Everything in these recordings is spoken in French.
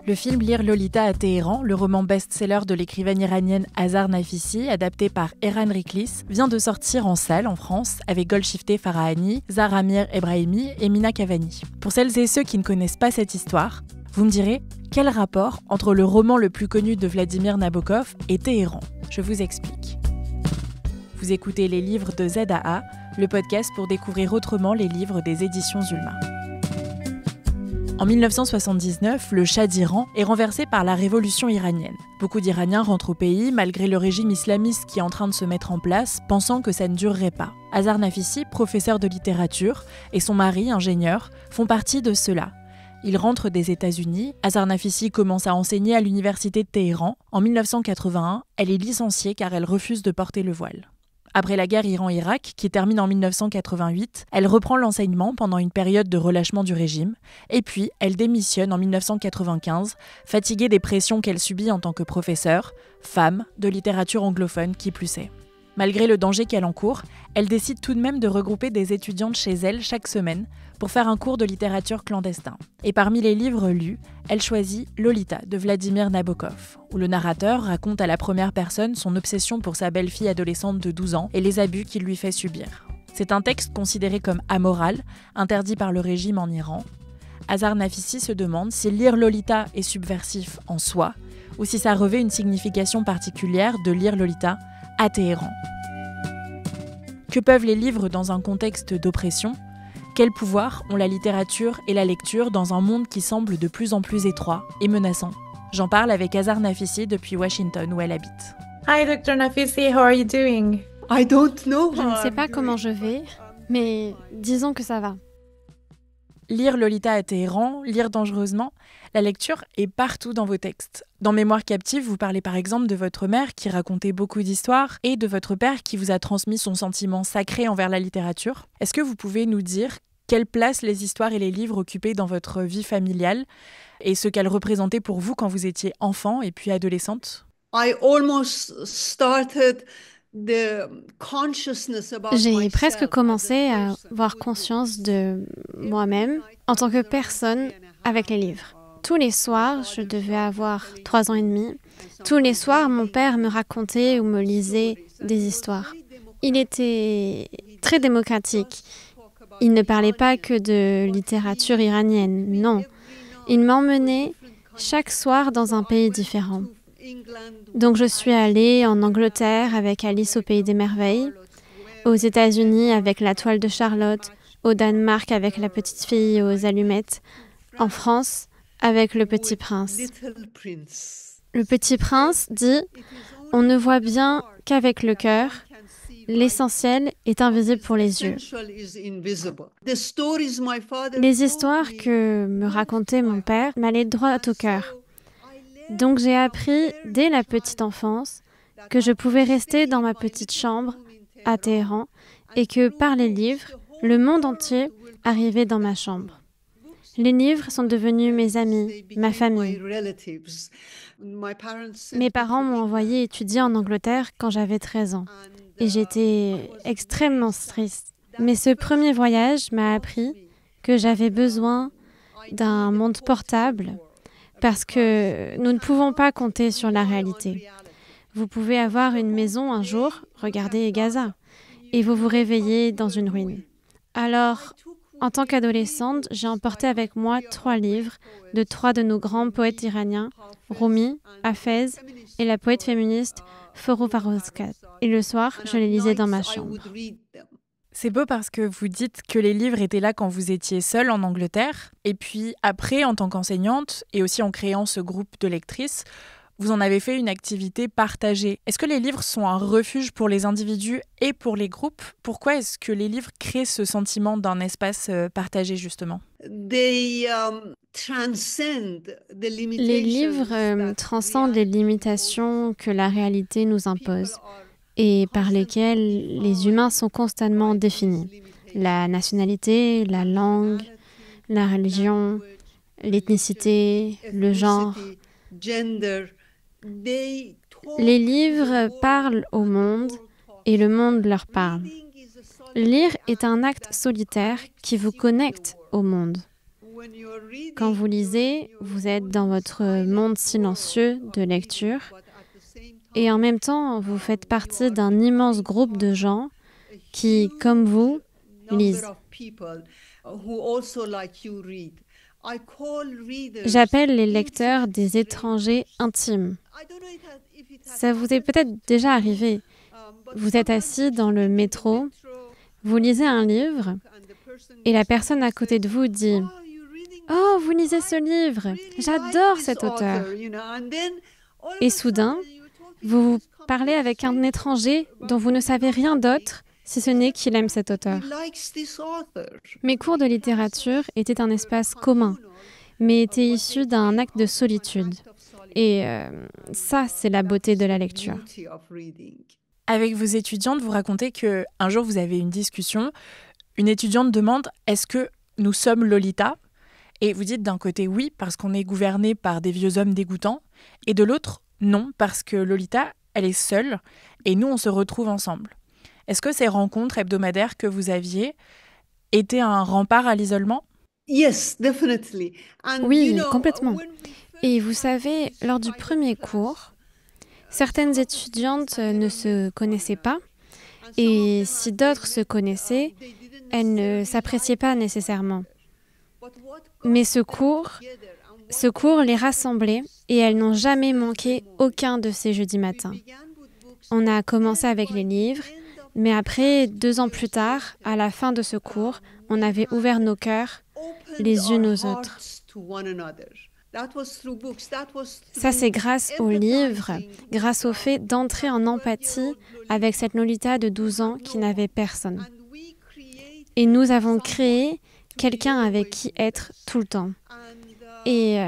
Le film Lire Lolita à Téhéran, le roman best-seller de l'écrivaine iranienne Azar Nafisi, adapté par Eran Riklis, vient de sortir en salle en France avec Golshifteh Farahani, Zahra Amir Ebrahimi et Mina Kavani. Pour celles et ceux qui ne connaissent pas cette histoire, vous me direz, quel rapport entre le roman le plus connu de Vladimir Nabokov et Téhéran ? Je vous explique. Vous écoutez Les Livres de ZAA, le podcast pour découvrir autrement les livres des éditions Zulma. En 1979, le Shah d'Iran est renversé par la révolution iranienne. Beaucoup d'Iraniens rentrent au pays malgré le régime islamiste qui est en train de se mettre en place, pensant que ça ne durerait pas. Azar Nafisi, professeur de littérature, et son mari, ingénieur, font partie de ceux-là. Ils rentrent des États-Unis. Azar Nafisi commence à enseigner à l'université de Téhéran. En 1981, elle est licenciée car elle refuse de porter le voile. Après la guerre Iran-Irak, qui termine en 1988, elle reprend l'enseignement pendant une période de relâchement du régime, et puis elle démissionne en 1995, fatiguée des pressions qu'elle subit en tant que professeure, femme, de littérature anglophone qui plus est. Malgré le danger qu'elle encourt, elle décide tout de même de regrouper des étudiantes chez elle chaque semaine pour faire un cours de littérature clandestin. Et parmi les livres lus, elle choisit Lolita de Vladimir Nabokov, où le narrateur raconte à la première personne son obsession pour sa belle-fille adolescente de 12 ans et les abus qu'il lui fait subir. C'est un texte considéré comme amoral, interdit par le régime en Iran. Azar Nafisi se demande si lire Lolita est subversif en soi, ou si ça revêt une signification particulière de lire Lolita à Téhéran. Que peuvent les livres dans un contexte d'oppression ? Quel pouvoir ont la littérature et la lecture dans un monde qui semble de plus en plus étroit et menaçant ? J'en parle avec Azar Nafisi depuis Washington où elle habite. Hi Dr. Nafisi, how are you doing? I don't know. Je ne sais pas comment je vais, mais disons que ça va. Lire Lolita à Téhéran, lire dangereusement, la lecture est partout dans vos textes. Dans Mémoire captive, vous parlez par exemple de votre mère qui racontait beaucoup d'histoires et de votre père qui vous a transmis son sentiment sacré envers la littérature. Est-ce que vous pouvez nous dire quelle place les histoires et les livres occupaient dans votre vie familiale et ce qu'elles représentaient pour vous quand vous étiez enfant et puis adolescente ? J'ai presque commencé à avoir conscience de moi-même en tant que personne avec les livres. Tous les soirs, je devais avoir 3 ans et demi. Tous les soirs, mon père me racontait ou me lisait des histoires. Il était très démocratique. Il ne parlait pas que de littérature iranienne, non. Il m'emmenait chaque soir dans un pays différent. Donc je suis allée en Angleterre avec Alice au Pays des Merveilles, aux États-Unis avec La Toile de Charlotte, au Danemark avec La Petite Fille aux Allumettes, en France avec Le Petit Prince. Le Petit Prince dit « On ne voit bien qu'avec le cœur, l'essentiel est invisible pour les yeux. » Les histoires que me racontait mon père m'allaient droit au cœur. Donc j'ai appris dès la petite enfance que je pouvais rester dans ma petite chambre à Téhéran et que par les livres, le monde entier arrivait dans ma chambre. Les livres sont devenus mes amis, ma famille. Mes parents m'ont envoyé étudier en Angleterre quand j'avais 13 ans et j'étais extrêmement triste. Mais ce premier voyage m'a appris que j'avais besoin d'un monde portable parce que nous ne pouvons pas compter sur la réalité. Vous pouvez avoir une maison un jour, regardez Gaza, et vous vous réveillez dans une ruine. Alors, en tant qu'adolescente, j'ai emporté avec moi 3 livres de 3 de nos grands poètes iraniens, Rumi, Hafez et la poète féministe Forough-Farrokhzad. Et le soir, je les lisais dans ma chambre. C'est beau parce que vous dites que les livres étaient là quand vous étiez seule en Angleterre. Et puis après, en tant qu'enseignante, et aussi en créant ce groupe de lectrices, vous en avez fait une activité partagée. Est-ce que les livres sont un refuge pour les individus et pour les groupes ? Pourquoi est-ce que les livres créent ce sentiment d'un espace partagé, justement ? Les livres transcendent les limitations que la réalité nous impose et par lesquelles les humains sont constamment définis. La nationalité, la langue, la religion, l'ethnicité, le genre. Les livres parlent au monde et le monde leur parle. Lire est un acte solitaire qui vous connecte au monde. Quand vous lisez, vous êtes dans votre monde silencieux de lecture et en même temps, vous faites partie d'un immense groupe de gens qui, comme vous, lisent. J'appelle les lecteurs des étrangers intimes. Ça vous est peut-être déjà arrivé. Vous êtes assis dans le métro, vous lisez un livre et la personne à côté de vous dit « Oh, vous lisez ce livre, j'adore cet auteur !» Et soudain, vous parlez avec un étranger dont vous ne savez rien d'autre si ce n'est qu'il aime cet auteur. Mes cours de littérature étaient un espace commun, mais étaient issus d'un acte de solitude. Et ça, c'est la beauté de la lecture. Avec vos étudiantes, vous racontez qu'un jour, vous avez une discussion. Une étudiante demande « Est-ce que nous sommes Lolita ?» Et vous dites d'un côté « Oui, parce qu'on est gouverné par des vieux hommes dégoûtants. » Et de l'autre « Non, parce que Lolita, elle est seule et nous, on se retrouve ensemble. » Est-ce que ces rencontres hebdomadaires que vous aviez étaient un rempart à l'isolement ? Oui, complètement. Et vous savez, lors du premier cours, certaines étudiantes ne se connaissaient pas et si d'autres se connaissaient, elles ne s'appréciaient pas nécessairement. Mais ce cours les rassemblait et elles n'ont jamais manqué aucun de ces jeudis matins. On a commencé avec les livres, mais après, 2 ans plus tard, à la fin de ce cours, on avait ouvert nos cœurs les unes aux autres. Ça, c'est grâce aux livres, grâce au fait d'entrer en empathie avec cette Lolita de 12 ans qui n'avait personne. Et nous avons créé quelqu'un avec qui être tout le temps. Et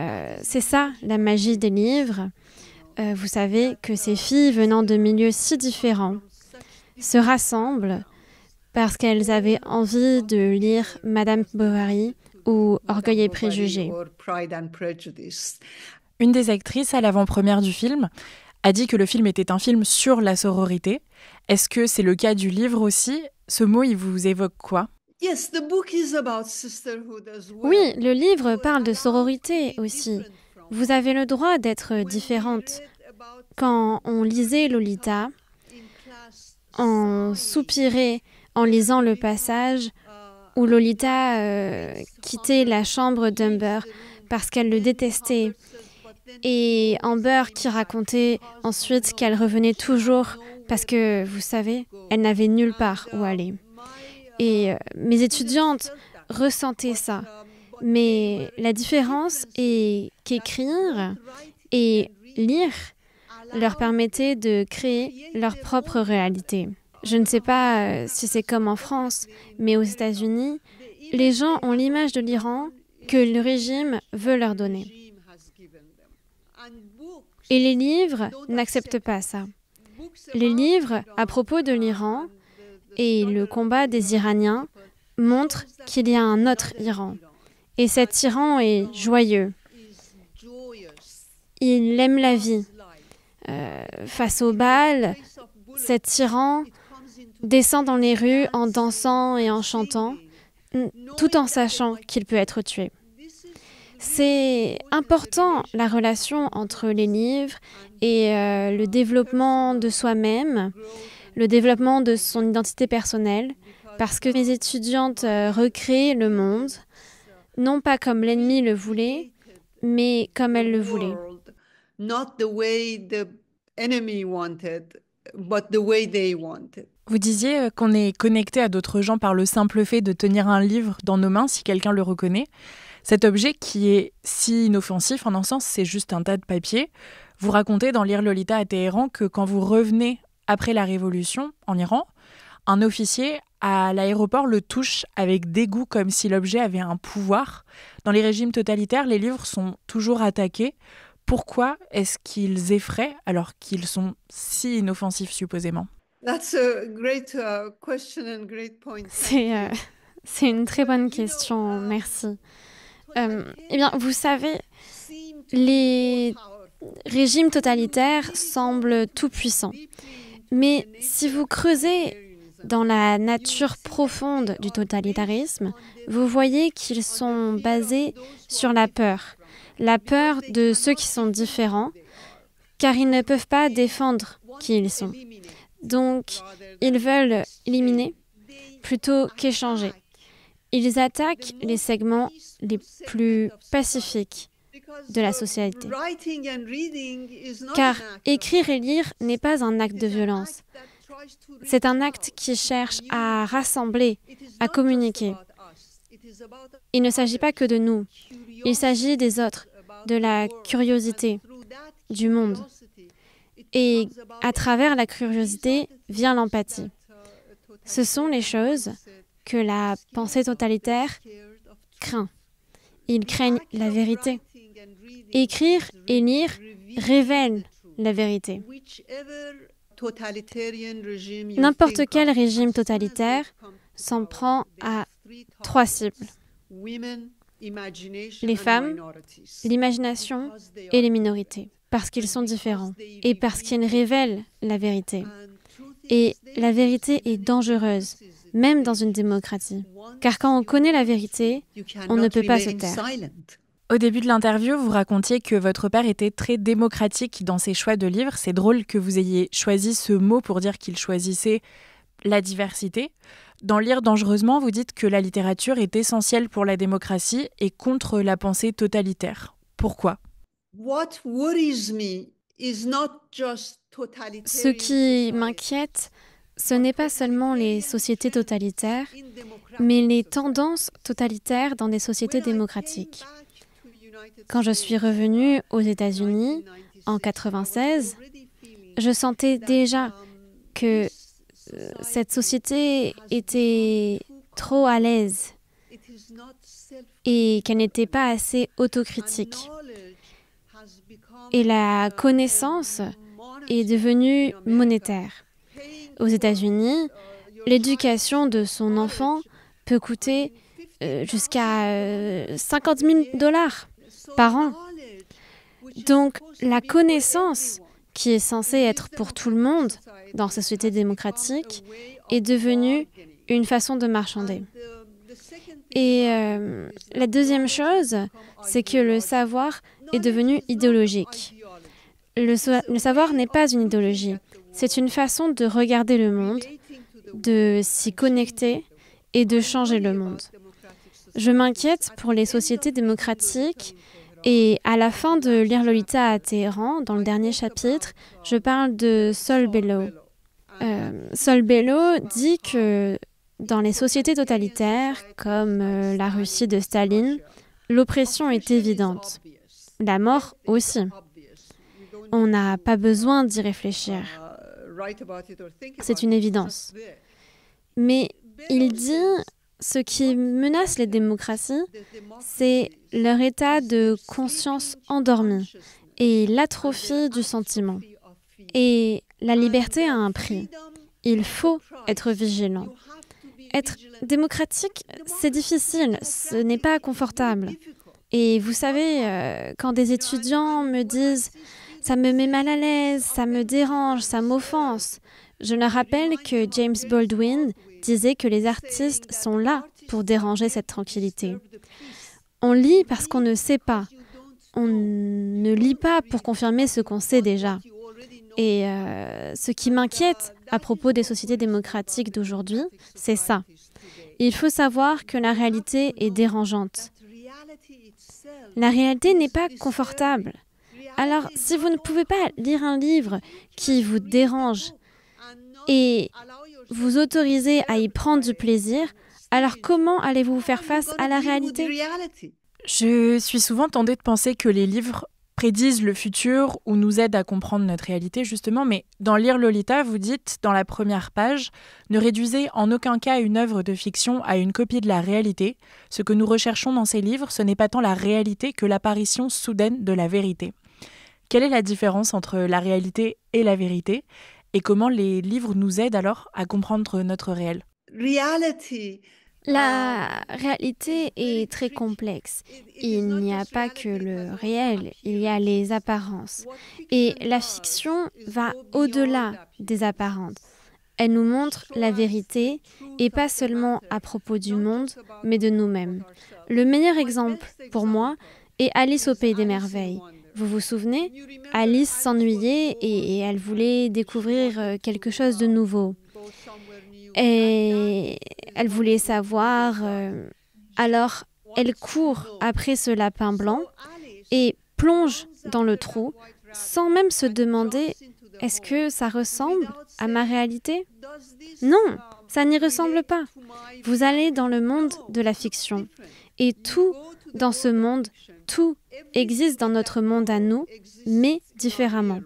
c'est ça, la magie des livres. Vous savez que ces filles venant de milieux si différents se rassemblent parce qu'elles avaient envie de lire Madame Bovary ou Orgueil et préjugés. Une des actrices à l'avant-première du film a dit que le film était un film sur la sororité. Est-ce que c'est le cas du livre aussi ? Ce mot, il vous évoque quoi ? Oui, le livre parle de sororité aussi. Vous avez le droit d'être différente. Quand on lisait Lolita, on soupirait en lisant le passage où Lolita quittait la chambre d'Humber parce qu'elle le détestait. Et Amber qui racontait ensuite qu'elle revenait toujours parce que, vous savez, elle n'avait nulle part où aller. Et mes étudiantes ressentaient ça. Mais la différence est qu'écrire et lire leur permettait de créer leur propre réalité. Je ne sais pas si c'est comme en France, mais aux États-Unis, les gens ont l'image de l'Iran que le régime veut leur donner. Et les livres n'acceptent pas ça. Les livres à propos de l'Iran et le combat des Iraniens montrent qu'il y a un autre Iran. Et cet Iran est joyeux. Il aime la vie. Face au bal, cet tyran descend dans les rues en dansant et en chantant, tout en sachant qu'il peut être tué. C'est important, la relation entre les livres et le développement de soi-même, le développement de son identité personnelle, parce que mes étudiantes recréent le monde, non pas comme l'ennemi le voulait, mais comme elles le voulaient. Vous disiez qu'on est connecté à d'autres gens par le simple fait de tenir un livre dans nos mains si quelqu'un le reconnaît. Cet objet qui est si inoffensif, en un sens, c'est juste un tas de papier. Vous racontez dans Lire Lolita à Téhéran que quand vous revenez après la Révolution en Iran, un officier à l'aéroport le touche avec dégoût comme si l'objet avait un pouvoir. Dans les régimes totalitaires, les livres sont toujours attaqués. Pourquoi est-ce qu'ils effraient alors qu'ils sont si inoffensifs supposément ? C'est une très bonne question, merci. Eh bien, vous savez, les régimes totalitaires semblent tout-puissants. Mais si vous creusez dans la nature profonde du totalitarisme, vous voyez qu'ils sont basés sur la peur de ceux qui sont différents, car ils ne peuvent pas défendre qui ils sont. Donc, ils veulent éliminer plutôt qu'échanger. Ils attaquent les segments les plus pacifiques de la société. Car écrire et lire n'est pas un acte de violence. C'est un acte qui cherche à rassembler, à communiquer. Il ne s'agit pas que de nous. Il s'agit des autres, de la curiosité, du monde. Et à travers la curiosité vient l'empathie. Ce sont les choses que la pensée totalitaire craint. Ils craignent la vérité. Écrire et lire révèlent la vérité. N'importe quel régime totalitaire s'en prend à 3 cibles. Les femmes, l'imagination et les minorités, parce qu'ils sont différents et parce qu'ils révèlent la vérité. Et la vérité est dangereuse, même dans une démocratie. Car quand on connaît la vérité, on ne peut pas se taire. Au début de l'interview, vous racontiez que votre père était très démocratique dans ses choix de livres. C'est drôle que vous ayez choisi ce mot pour dire qu'il choisissait la diversité. Dans Lire dangereusement, vous dites que la littérature est essentielle pour la démocratie et contre la pensée totalitaire. Pourquoi ? Ce qui m'inquiète, ce n'est pas seulement les sociétés totalitaires, mais les tendances totalitaires dans des sociétés démocratiques. Quand je suis revenue aux États-Unis en 1996, je sentais déjà que cette société était trop à l'aise et qu'elle n'était pas assez autocritique. Et la connaissance est devenue monétaire. Aux États-Unis, l'éducation de son enfant peut coûter jusqu'à $50,000 par an. Donc, la connaissance, qui est censée être pour tout le monde dans cette société démocratique, est devenue une façon de marchander. Et la deuxième chose, c'est que le savoir est devenu idéologique. Le savoir n'est pas une idéologie, c'est une façon de regarder le monde, de s'y connecter et de changer le monde. Je m'inquiète pour les sociétés démocratiques et à la fin de Lire Lolita à Téhéran, dans le dernier chapitre, je parle de Saul Bellow. Saul Bellow dit que dans les sociétés totalitaires, comme la Russie de Staline, l'oppression est évidente. La mort aussi. On n'a pas besoin d'y réfléchir. C'est une évidence. Mais il dit, ce qui menace les démocraties, c'est leur état de conscience endormi et l'atrophie du sentiment. Et la liberté a un prix. Il faut être vigilant. Être démocratique, c'est difficile, ce n'est pas confortable. Et vous savez, quand des étudiants me disent « ça me met mal à l'aise, ça me dérange, ça m'offense », je leur rappelle que James Baldwin disait que les artistes sont là pour déranger cette tranquillité. On lit parce qu'on ne sait pas. On ne lit pas pour confirmer ce qu'on sait déjà. Et ce qui m'inquiète à propos des sociétés démocratiques d'aujourd'hui, c'est ça. Il faut savoir que la réalité est dérangeante. La réalité n'est pas confortable. Alors, si vous ne pouvez pas lire un livre qui vous dérange et vous autorisez à y prendre du plaisir, alors comment allez-vous faire face à la réalité ? Je suis souvent tentée de penser que les livres prédisent le futur ou nous aident à comprendre notre réalité, justement. Mais dans Lire Lolita, vous dites, dans la première page, « Ne réduisez en aucun cas une œuvre de fiction à une copie de la réalité. Ce que nous recherchons dans ces livres, ce n'est pas tant la réalité que l'apparition soudaine de la vérité. » Quelle est la différence entre la réalité et la vérité ? Et comment les livres nous aident alors à comprendre notre réel ? La réalité est très complexe. Il n'y a pas que le réel, il y a les apparences. Et la fiction va au-delà des apparences. Elle nous montre la vérité, et pas seulement à propos du monde, mais de nous-mêmes. Le meilleur exemple pour moi est Alice au Pays des Merveilles. Vous vous souvenez? Alice s'ennuyait et elle voulait découvrir quelque chose de nouveau. Et elle voulait savoir... alors, elle court après ce lapin blanc et plonge dans le trou sans même se demander « Est-ce que ça ressemble à ma réalité ?» Non, ça n'y ressemble pas. Vous allez dans le monde de la fiction. Et tout dans ce monde, tout existe dans notre monde à nous, mais différemment.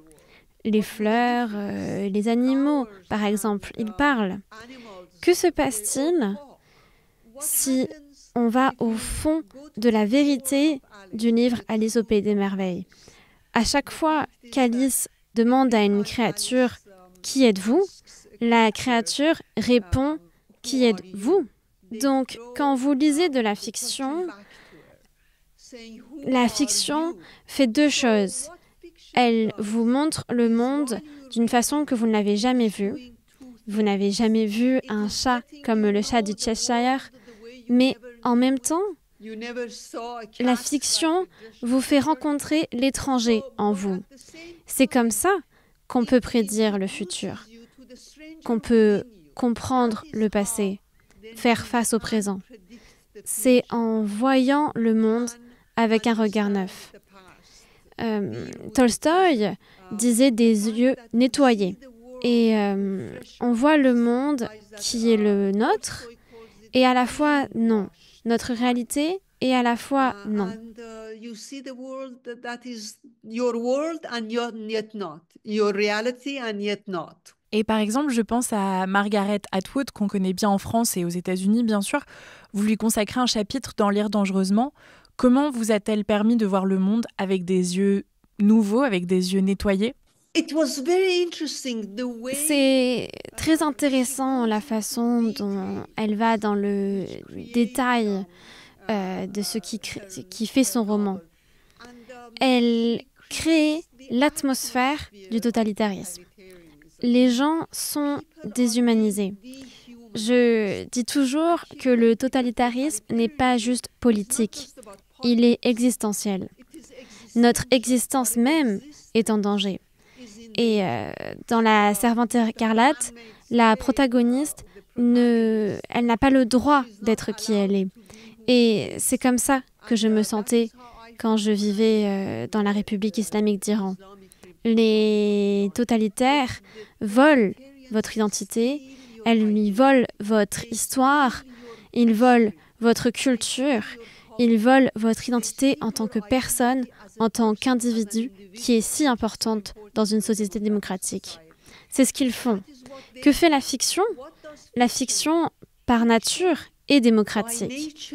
Les fleurs, les animaux, par exemple, ils parlent. Que se passe-t-il si on va au fond de la vérité du livre Alice au Pays des Merveilles? À chaque fois qu'Alice demande à une créature « Qui êtes-vous ?», la créature répond « Qui êtes-vous ?» Donc, quand vous lisez de la fiction fait deux choses. Elle vous montre le monde d'une façon que vous ne l'avez jamais vu. Vous n'avez jamais vu un chat comme le chat du Cheshire, mais en même temps, la fiction vous fait rencontrer l'étranger en vous. C'est comme ça qu'on peut prédire le futur, qu'on peut comprendre le passé, faire face au présent. C'est en voyant le monde avec un regard neuf. Tolstoï disait des yeux nettoyés. Et on voit le monde qui est le nôtre et à la fois non. Notre réalité et à la fois non. Et par exemple, je pense à Margaret Atwood, qu'on connaît bien en France et aux États-Unis, bien sûr. Vous lui consacrez un chapitre dans Lire dangereusement. Comment vous a-t-elle permis de voir le monde avec des yeux nouveaux, avec des yeux nettoyés ? C'est très intéressant la façon dont elle va dans le détail de ce qui fait son roman. Elle crée l'atmosphère du totalitarisme. Les gens sont déshumanisés. Je dis toujours que le totalitarisme n'est pas juste politique, il est existentiel. Notre existence même est en danger. Et dans La Servante écarlate, la protagoniste, elle n'a pas le droit d'être qui elle est. Et c'est comme ça que je me sentais quand je vivais dans la République islamique d'Iran. Les totalitaires volent votre identité, elles lui volent votre histoire, ils volent votre culture, ils volent votre identité en tant que personne, en tant qu'individu qui est si importante dans une société démocratique. C'est ce qu'ils font. Que fait la fiction ? La fiction, par nature, est démocratique.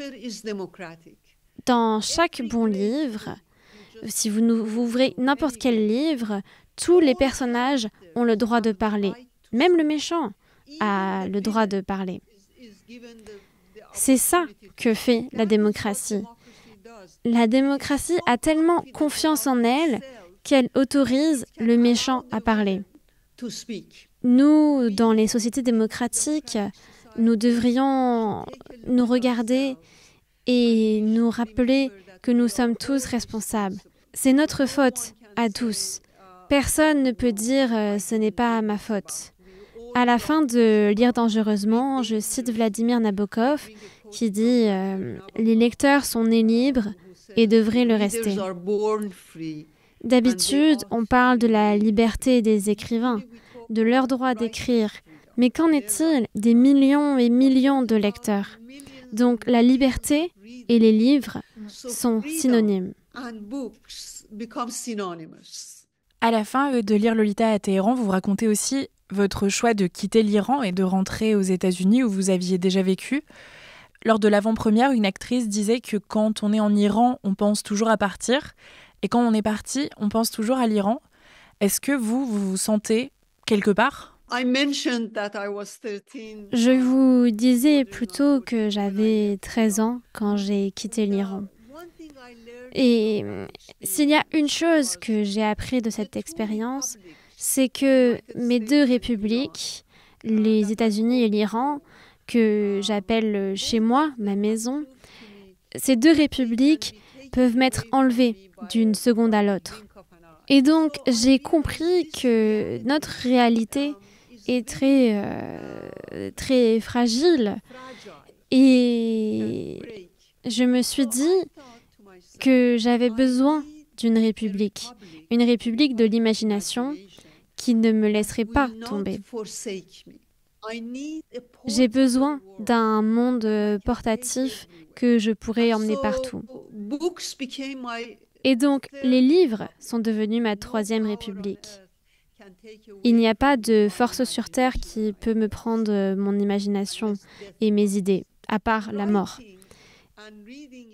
Dans chaque bon livre, si vous ouvrez n'importe quel livre, tous les personnages ont le droit de parler. Même le méchant a le droit de parler. C'est ça que fait la démocratie. La démocratie a tellement confiance en elle qu'elle autorise le méchant à parler. Nous, dans les sociétés démocratiques, nous devrions nous regarder et nous rappeler que nous sommes tous responsables. C'est notre faute à tous. Personne ne peut dire « ce n'est pas ma faute ». À la fin de Lire dangereusement, je cite Vladimir Nabokov qui dit « Les lecteurs sont nés libres et devraient le rester ». D'habitude, on parle de la liberté des écrivains, de leur droit d'écrire. Mais qu'en est-il des millions et millions de lecteurs ? Donc la liberté et les livres sont synonymes. À la fin de Lire Lolita à Téhéran, vous racontez aussi votre choix de quitter l'Iran et de rentrer aux États-Unis où vous aviez déjà vécu. Lors de l'avant-première, une actrice disait que quand on est en Iran, on pense toujours à partir. Et quand on est parti, on pense toujours à l'Iran. Est-ce que vous vous sentez quelque part ? Je vous disais plutôt que j'avais 13 ans quand j'ai quitté l'Iran. Et s'il y a une chose que j'ai appris de cette expérience, c'est que mes deux républiques, les États-Unis et l'Iran, que j'appelle chez moi, ma maison, ces deux républiques peuvent m'être enlevées d'une seconde à l'autre. Et donc, j'ai compris que notre réalité est très fragile. Et je me suis dit que j'avais besoin d'une république, une république de l'imagination qui ne me laisserait pas tomber. J'ai besoin d'un monde portatif que je pourrais emmener partout. Et donc, les livres sont devenus ma troisième république. Il n'y a pas de force sur Terre qui peut me prendre mon imagination et mes idées, à part la mort.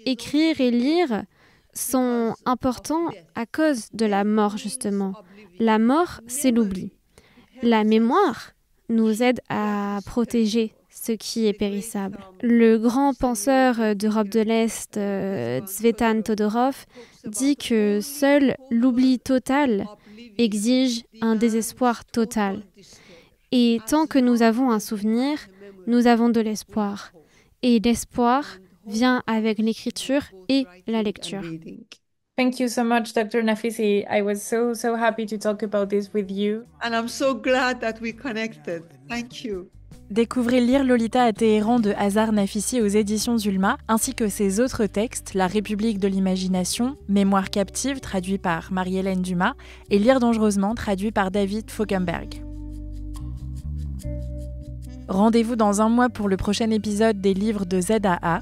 Écrire et lire sont importants à cause de la mort, justement. La mort, c'est l'oubli. La mémoire nous aide à protéger ce qui est périssable. Le grand penseur d'Europe de l'Est, Tzvetan Todorov, dit que seul l'oubli total exige un désespoir total. Et tant que nous avons un souvenir, nous avons de l'espoir. Et l'espoir vient avec l'écriture et la lecture. Thank you so much, Dr. Nafisi. I was so happy to talk about this with you. And I'm so glad that we connected. Thank you. Découvrez Lire Lolita à Téhéran de Azar Nafisi aux éditions Zulma, ainsi que ses autres textes, La République de l'imagination, Mémoire captive, traduit par Marie-Hélène Dumas, et Lire dangereusement, traduit par David Fauquemberg. Rendez-vous dans un mois pour le prochain épisode des livres de Z à A.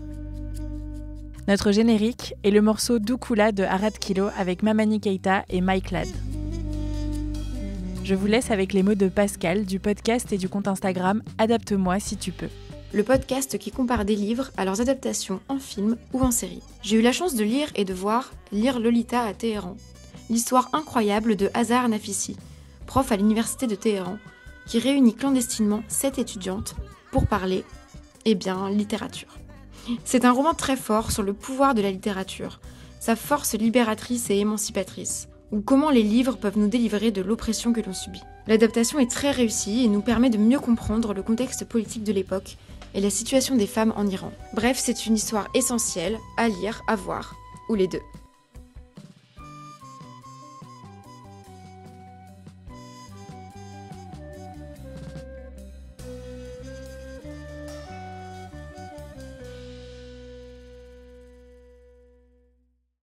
Notre générique est le morceau Doukoula de Arad Kilo avec Mamani Keita et Mike Ladd. Je vous laisse avec les mots de Pascal du podcast et du compte Instagram Adapte-moi si tu peux. Le podcast qui compare des livres à leurs adaptations en film ou en série. J'ai eu la chance de lire et de voir Lire Lolita à Téhéran, l'histoire incroyable de Azar Nafisi, prof à l'université de Téhéran, qui réunit clandestinement 7 étudiantes pour parler, littérature. C'est un roman très fort sur le pouvoir de la littérature, sa force libératrice et émancipatrice, ou comment les livres peuvent nous délivrer de l'oppression que l'on subit. L'adaptation est très réussie et nous permet de mieux comprendre le contexte politique de l'époque et la situation des femmes en Iran. Bref, c'est une histoire essentielle à lire, à voir, ou les deux.